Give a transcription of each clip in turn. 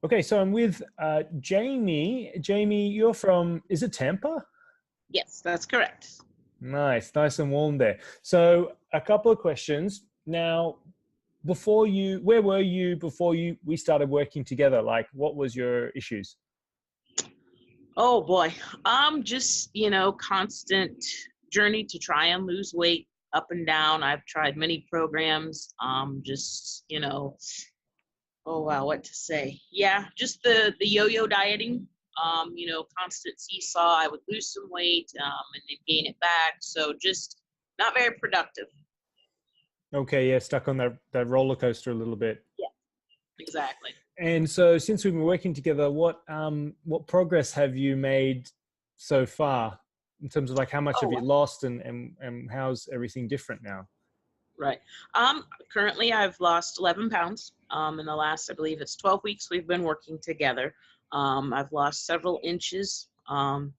Okay, so I'm with Jamie. Jamie, you're from, is it Tampa? Yes, that's correct. Nice and warm there. So a couple of questions. Now, where were you before we started working together? Like, what was your issues? Oh boy. Just, constant journey to try and lose weight up and down. I've tried many programs. Oh wow, what to say? Yeah, just the yo-yo dieting. Constant seesaw. I would lose some weight and then gain it back. So just not very productive. Okay, yeah, stuck on that roller coaster a little bit. Yeah, exactly. And so since we've been working together, what progress have you made so far in terms of like how much Oh, have you wow. lost and how's everything different now? Right. Currently I've lost 11 pounds. In the last, I believe it's 12 weeks we've been working together. I've lost several inches, all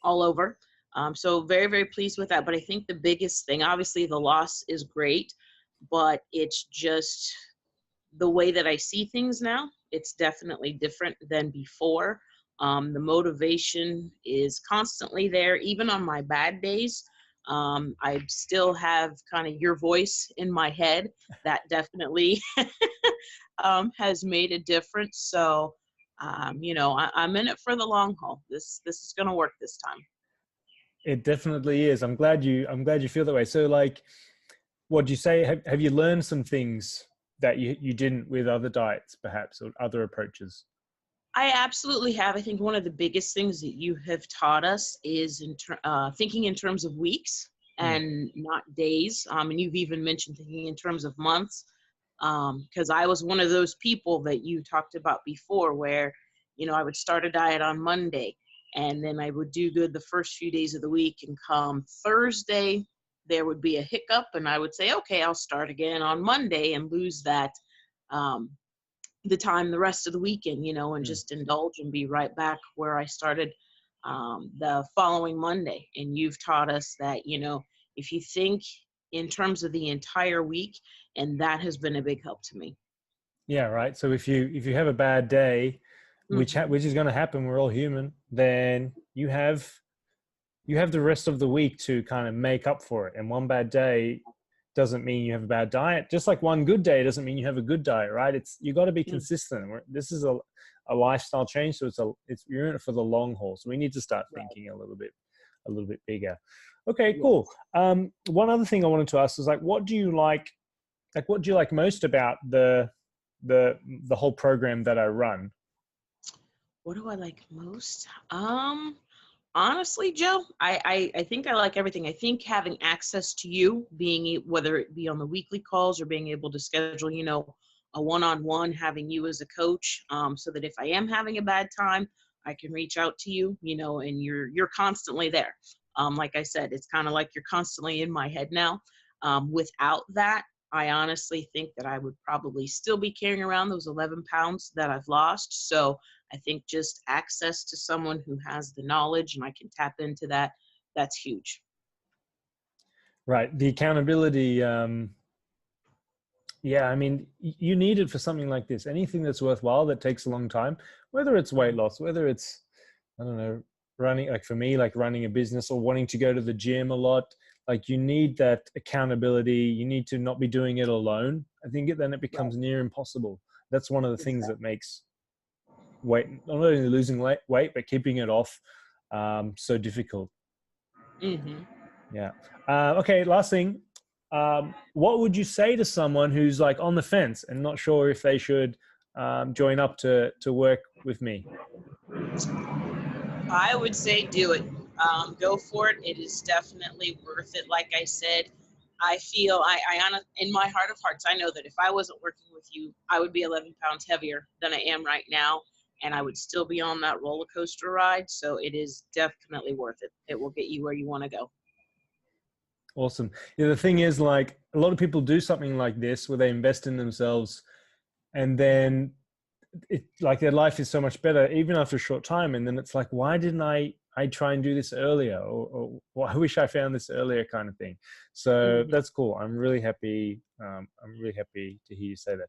over. So very, very pleased with that. But I think the biggest thing, obviously the loss is great, but it's just the way that I see things now. It's definitely different than before. The motivation is constantly there, even on my bad days. I still have kind of your voice in my head that definitely has made a difference. So, I'm in it for the long haul. This is going to work this time. It definitely is. I'm glad you feel that way. So like, what do you say? Have you learned some things that you didn't with other diets, perhaps, or other approaches? I absolutely have. I think one of the biggest things that you have taught us is thinking in terms of weeks Hmm. and not days. And you've even mentioned thinking in terms of months. Because I was one of those people that you talked about before where, I would start a diet on Monday and then I would do good the first few days of the week. And come Thursday, there would be a hiccup and I would say, okay, I'll start again on Monday and lose that. Um, the time the rest of the weekend, and Hmm. just indulge and be right back where I started the following Monday. And you've taught us that, if you think in terms of the entire week, and that has been a big help to me. Yeah, right. So if you have a bad day, Hmm. which is going to happen, we're all human, then you have the rest of the week to kind of make up for it. And one bad day doesn't mean you have a bad diet. Just like one good day doesn't mean you have a good diet, right? You got to be consistent. This is a lifestyle change, so you're in it for the long haul. So we need to start Right. thinking a little bit bigger. Okay, cool. Yes. One other thing I wanted to ask is like, what do you like? Like, what do you like most about the whole program that I run? What do I like most? Honestly, Joe, I think I like everything. I think having access to you, whether it be on the weekly calls or being able to schedule, a one-on-one, having you as a coach, so that if I am having a bad time, I can reach out to you, and you're constantly there. Like I said, it's kind of like you're constantly in my head now. Without that, I honestly think that I would probably still be carrying around those 11 pounds that I've lost. So I think just access to someone who has the knowledge and I can tap into that, that's huge. Right, the accountability. Yeah, I mean, you need it for something like this. Anything that's worthwhile that takes a long time, whether it's weight Mhm. loss, whether it's, I don't know, running, like for me, like running a business or wanting to go to the gym a lot, like you need that accountability. You need to not be doing it alone. I think then it Right. becomes near impossible. That's one of the things that Exactly. makes weight, not only losing weight, but keeping it off so difficult. Hmm. Yeah. Okay. Last thing. What would you say to someone who's like on the fence and not sure if they should join up to work with me? I would say do it. Go for it. It is definitely worth it. Like I said, I feel in my heart of hearts, I know that if I wasn't working with you, I would be 11 pounds heavier than I am right now, and I would still be on that roller coaster ride. So it is definitely worth it. It will get you where you want to go. Awesome. Yeah, the thing is, like, a lot of people do something like this where they invest in themselves, and then like their life is so much better even after a short time. And then it's like, why didn't I try and do this earlier, or well, I wish I found this earlier, kind of thing. So Hmm. that's cool. I'm really happy. I'm really happy to hear you say that.